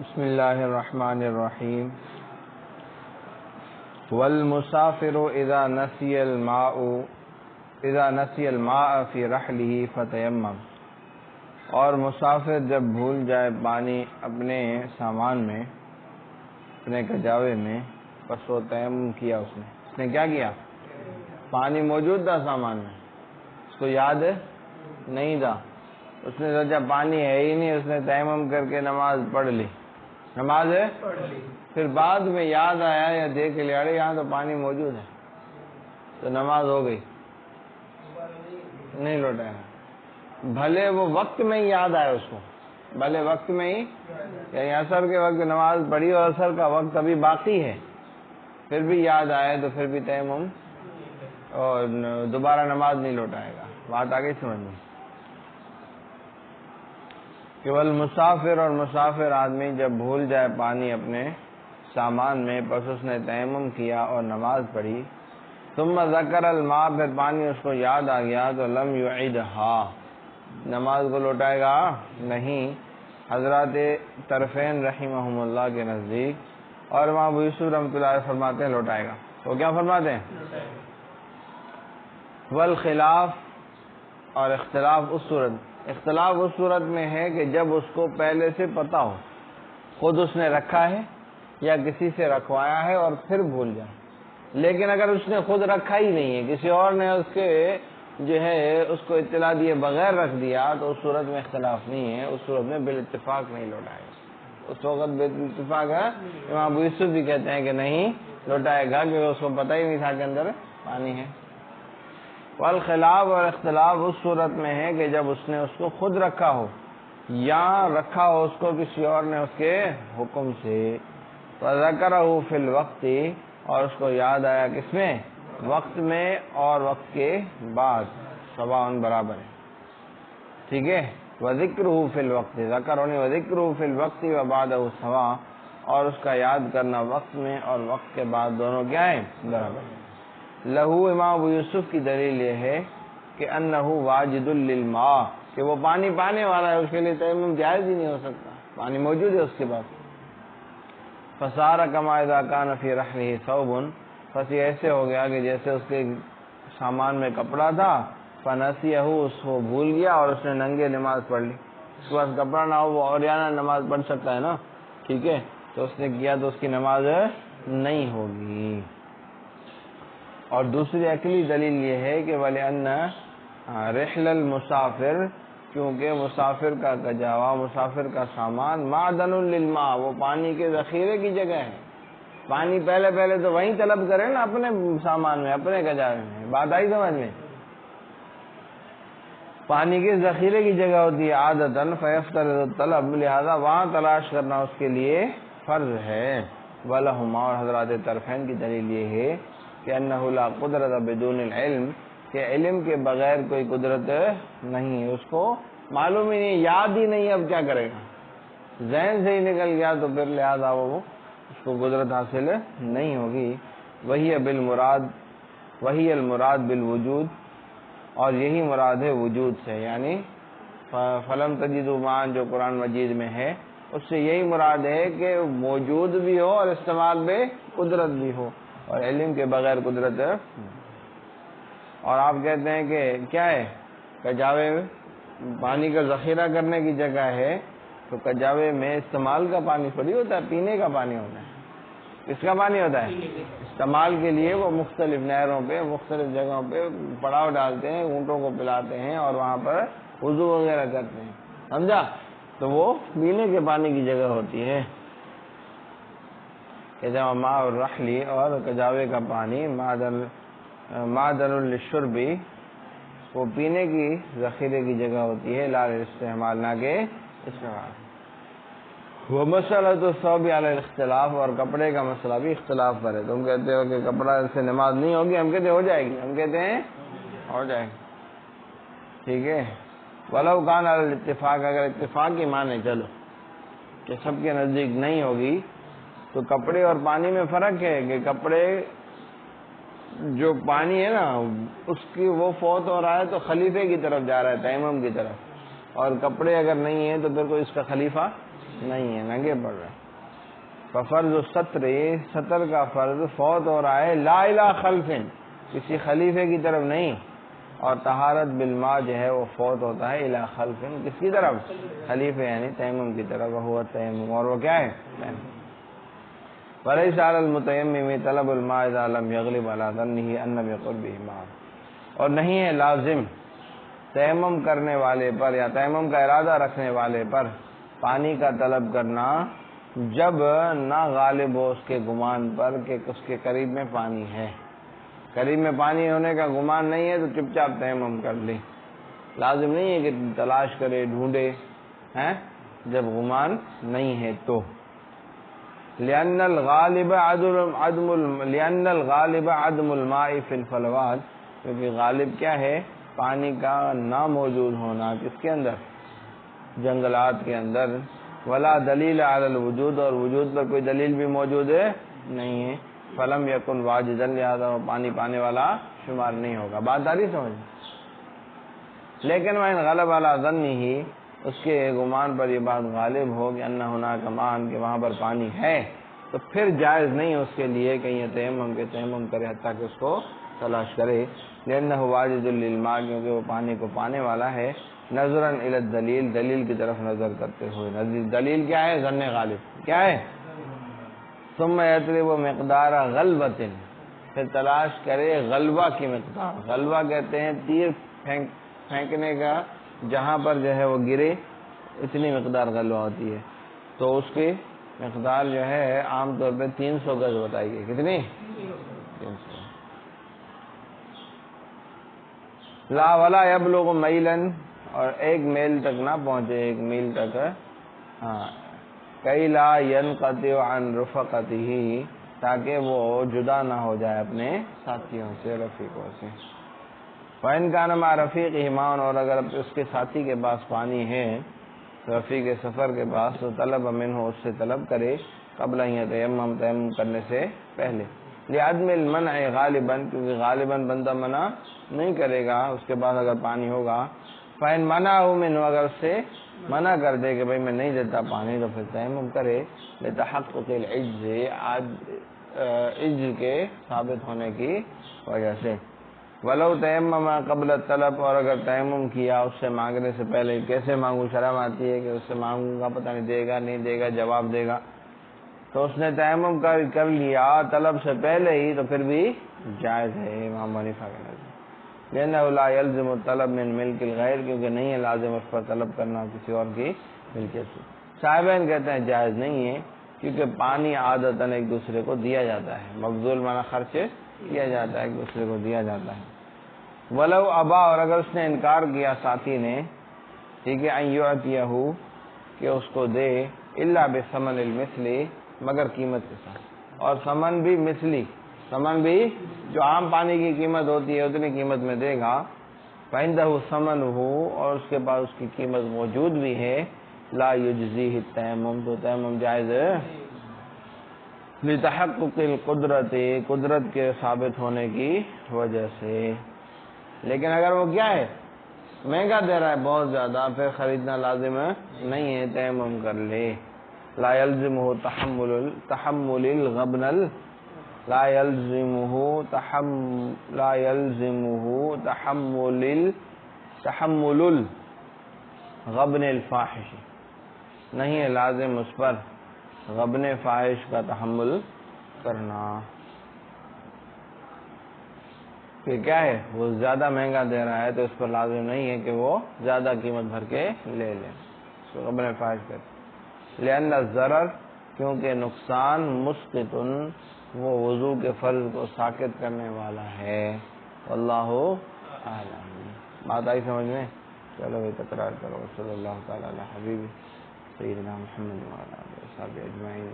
بسم اللہ الرحمن الرحیم والمسافر اذا نسی الماء فی رحلہ فتیمم، اور مسافر جب بھول جائے پانی اپنے سامان میں، اپنے کجاوے میں، پس وہ تیمم کیا اس نے کیا کیا؟ پانی موجود تھا سامان میں، اس کو یاد نہیں تھا، اس نے سوچا پانی ہے ہی نہیں، اس نے تیمم کر کے نماز پڑھ لی، پھر بعد میں یاد آیا یا دیکھ لیا یہاں تو پانی موجود ہے، تو نماز ہو گئی، نہیں لوٹایا، بھلے وہ وقت میں ہی یاد آیا اس کو، بھلے وقت میں ہی، یعنی عصر کے وقت نماز پڑھی اور عصر کا وقت ابھی باقی ہے، پھر بھی یاد آئے تو پھر بھی تیمم اور دوبارہ نماز نہیں لوٹائے گا۔ بات آگے سمجھ میں کہ والمسافر، اور مسافر آدمی جب بھول جائے پانی اپنے سامان میں، پس اس نے تیمم کیا اور نماز پڑھی، ثم ذکر الماء، پھر پانی اس کو یاد آ گیا، تو لم یعیدھا، نماز کو لوٹائے گا نہیں۔ حضرات طرفین رحمہم اللہ کے نزدیک اور امام ابو یوسف رحمۃ اللہ علیہ فرماتے ہیں لوٹائے گا، وہ کیا فرماتے ہیں؟ والخلاف، اور اختلاف اس صورت میں ہے کہ جب اس کو پہلے سے پتا ہو، خود اس نے رکھا ہے یا کسی سے رکھوایا ہے اور پھر بھول جائے، لیکن اگر اس نے خود رکھا ہی نہیں ہے، کسی اور نے اس کے اس کو اطلاع دیے بغیر رکھ دیا، تو اس صورت میں اختلاف نہیں ہے، اس صورت میں بالاتفاق نہیں لوٹائے گا، اس وقت بالاتفاق ہے۔ امام ابو یوسف بھی کہتے ہیں کہ نہیں لوٹائے گا، کیونکہ اس کو پتہ ہی نہیں تھا کہ اندر پانی ہے۔ والخلاف، اور اختلاف اس صورت میں ہے کہ جب اس نے اس کو خود رکھا ہو یا رکھا ہو اس کو کسی اور نے اس کے حکم سے، فذکرہ فی الوقت، اور اس کو یاد آیا کس میں؟ وقت میں اور وقت کے بعد، سواء برابر ہے، ٹھیک ہے۔ وذکرہ فی الوقت، ذکر ہونے وذکرہ فی الوقت وبعدہ سواء، اور اس کا یاد کرنا وقت میں اور وقت کے بعد دونوں کیا ہیں؟ برابر ہے۔ لہو، امام ابو یوسف کی دلیل یہ ہے کہ انہ واجد للماء، کہ وہ پانی پانے والا ہے، اس کے لیے تیمم جائز ہی نہیں ہو سکتا، پانی موجود ہے اس کے پاس۔ فصار کما اذا کان فی رحلہ ثوب، پس یہ ایسے ہو گیا کہ جیسے اس کے سامان میں کپڑا تھا، فنسیہ، اس کو بھول گیا اور اس نے ننگے نماز پڑھ لی، اس کے پاس کپڑا نہ ہو وہ عریانہ نماز پڑھ سکتا ہے نا، ٹھیک ہے، تو اس نے کیا تو اس کی نماز نہیں ہوگی۔ اور دوسری عقلی دلیل یہ ہے کہ وَلِأَنَّ رِحْلَ الْمُسَافِرِ، کیونکہ مسافر کا کجاوا، مسافر کا سامان، معدن للماء، وہ پانی کے ذخیرے کی جگہ ہے، پانی پہلے تو وہیں طلب کرے نا اپنے سامان میں، اپنے کجاوے میں، بات آئی سمجھ میں؟ پانی کے ذخیرے کی جگہ ہوتی ہے عادتاً، فیفترض الطلب، لہذا وہاں تلاش کرنا اس کے لیے فرض ہے۔ وَلَهُمَا، اور حضرات طرفین کی دلیل یہ ہے کہ انہ لا قدرت بدون العلم، کہ علم کے بغیر کوئی قدرت نہیں ہے، اس کو معلوم ہی نہیں، یاد ہی نہیں، اب کیا کرے گا، ذہن سے ہی نکل گیا، تو پھر لہذا وہ اس کو قدرت حاصل نہیں ہوگی۔ وہی المراد بالوجود، اور یہی مراد ہے وجود سے، یعنی فلم تجدوا ماء جو قرآن مجید میں ہے، اس سے یہی مراد ہے کہ موجود بھی ہو اور استعمال میں قدرت بھی ہو، اور علم کے بغیر قدرت ہے۔ اور آپ کہتے ہیں کہ کیا ہے کجاوے میں پانی کا ذخیرہ کرنے کی جگہ ہے، تو کجاوے میں استعمال کا پانی تھوڑی ہوتا ہے، پینے کا پانی ہوتا ہے، کس کا پانی ہوتا ہے؟ استعمال کے لیے وہ مختلف نہروں پہ، مختلف جگہوں پہ پڑاؤ ڈالتے ہیں، اونٹوں کو پلاتے ہیں اور وہاں پر وضو وغیرہ کرتے ہیں، سمجھا؟ تو وہ پینے کے پانی کی جگہ ہوتی ہے۔ ماء الرحل، اور کجاوے کا پانی، معدن للشرب، وہ پینے کی ذخیرے کی جگہ ہوتی ہے، لا استعمال، نہ کہ استعمال۔ ومسألۃ الثوب علی الاختلاف، اور کپڑے کا مسئلہ بھی اختلاف پر ہے، تم کہتے ہو کہ کپڑا سے نماز نہیں ہوگی، ہم کہتے ہیں ہو جائے گی، ہم کہتے ہیں ہو جائے گی، ٹھیک ہے۔ ولو کان علی الاتفاق، اگر اتفاق کی مانے چلو کہ سب کے نزدیک نہیں ہوگی، تو کپڑے اور پانی میں فرق ہے کہ کپڑے جو پانی ہے نا اس کی وہ فوت ہو رہا ہے تو خلیفے کی طرف جا رہا ہے، تیمم کی طرف، اور کپڑے اگر نہیں ہیں تو پھر کوئی اس کا خلیفہ نہیں ہے، ننگے پڑ رہے. ففرض السطر، سطر کا فرض فوت ہو رہا ہے لا الی خلف، کسی خلیفے کی طرف نہیں، اور طہارت بالماء جو ہے وہ فوت ہوتا ہے الی خلف، کس کی طرف؟ خلیفے یعنی تیمم کی طرف. وہ تیمم، اور وہ کیا ہے؟ تیمم. ولیس علی المتیمم طلب الماء اذا لم یغلب علی ظنہ ان بقربہ ماء، اور نہیں ہے لازم تیمم کرنے والے پر یا تیمم کا ارادہ رکھنے والے پر پانی کا طلب کرنا جب نہ غالب ہو اس کے گمان پر کہ اس کے قریب میں پانی ہے. قریب میں پانی ہونے کا گمان نہیں ہے تو چپ چاپ تیمم کر لے، لازم نہیں ہے کہ تلاش کرے ڈھونڈے جب گمان نہیں ہے تو. لأن الغالب عدم الماء فی الفلوات، کیونکہ غالب کیا ہے؟ پانی کا نہ موجود ہونا. کس کے اندر؟ جنگلات کے اندر. ولا دلیل علی الوجود، اور وجود پر کوئی دلیل بھی موجود نہیں ہے. فلم یکن واجدا، لہذا وہ پانی پانے والا شمار نہیں ہوگا. بات آ رہی سمجھ؟ لیکن وَإِنْ غَلَبَ عَلَىٰ ظَنِّهِ، اس کے گمان پر یہ بات غالب ہو کہ انہ هناک ماء، کہ وہاں پر پانی ہے، تو پھر جائز نہیں ہے اس کے لیے کہ یہ تیمم کرے حتیٰ کہ اس کو تلاش کرے. لأنه واجد للماء، کیونکہ وہ پانی کو پانے والا ہے. نظراً الی الدلیل، دلیل کی طرف نظر کرتے ہوئے. دلیل کیا ہے؟ ظن غالب کیا ہے؟ ثم یطلب مقدار غلبۃ، پھر تلاش کرے غلبہ کی مقدار. غلبہ کہتے ہیں تیر پھینکنے کا، جہاں پر جو ہے وہ گرے اتنی مقدار غلبہ ہوتی ہے. تو اس کی مقدار جو ہے عام طور پہ 300 گز بتائی گئی. کتنی؟ 300. لا ولا یبلغ میلن، اور 1 میل تک نہ پہنچے، 1 میل تک. کئی لا ینقطع عن رفقتہ، تاکہ وہ جدا نہ ہو جائے اپنے ساتھیوں سے، رفیقوں سے. فإن کان مع رفیقہ ماء، اور اگر اس کے ساتھی کے پاس پانی ہے، رفیق سفر کے پاس، تو طلب منہ، اس سے طلب کرے قبل ان یتیمم، تیمم کرنے سے پہلے. لعدم المنع غالباً، کیونکہ غالباً بندہ منع نہیں کرے گا اس کے بعد اگر پانی ہوگا. فإن منعہ منہ، اگر اس سے منع کر دے کہ بھائی میں نہیں دیتا پانی، تو پھر تیمم کرے. لتحقق العجز، عجز کے ثابت ہونے کی وجہ سے. ولو تیمم قبل الطلب، اور اگر تیمم کیا اس سے مانگنے سے پہلے. کیسے مانگوں؟ شرم آتی ہے کہ اس سے مانگوں گا پتہ نہیں دے گا نہیں دے گا، جواب دے گا. تو اس نے تیمم کر لیا طلب سے پہلے ہی، تو پھر بھی جائز ہے امام حنیفہ کے نزدیک. لأنه لا يلزم الطلب من ملک الغیر، کیونکہ نہیں ہے لازم اس پر طلب کرنا کسی اور کی ملکیت سے. صاحبین کہتے ہیں جائز نہیں ہے، کیونکہ پانی عادتاً ایک دوسرے کو دیا جاتا ہے. مبذول معنی خرچ کیا جاتا ہے، ایک دوسرے کو دیا جاتا ہے. ولو ابا، اور اگر اس نے انکار کیا ساتھی نے، ٹھیک ہے، ان یعطیہ، کہ اس کو دے، الا بثمن المثل، مگر قیمت کے ساتھ. اور ثمن بھی مثلی، ثمن بھی جو عام پانی کی قیمت ہوتی ہے اتنی قیمت میں دے گا. فعنده ثمنہ، اور اس کے پاس اس کی قیمت موجود بھی ہے. لا یجزیہ التیمم، تو تیمم جائز ہے. لتحقق القدرت، قدرت کے ثابت ہونے کی وجہ سے. لیکن اگر وہ کیا ہے؟ مہنگا دے رہا ہے بہت زیادہ، پھر خریدنا لازم نہیں ہے، تیمم کر لے. لا یلزمہ تحمل الغبن، لا یلزمہ تحمل الغبن الفاحش، نہیں ہے لازم اس پر غبن فاحش کا تحمل کرنا. کہ کیا ہے؟ وہ زیادہ مہنگا دے رہا ہے تو اس پر لازم نہیں ہے کہ وہ زیادہ قیمت بھر کے لے لے. اس کو غبن فاحش کہتے ہیں. لأن الضرر، کیونکہ نقصان، مسقط، وہ وضو کے فرض کو ساقط کرنے والا ہے. واللہ اعلم. بات آئی سمجھ میں؟ چلو یہ تکرار کرو. صلی اللہ تعالی علی حبیب سیدنا محمد وعلی آلہ وصحبہ اجمعین.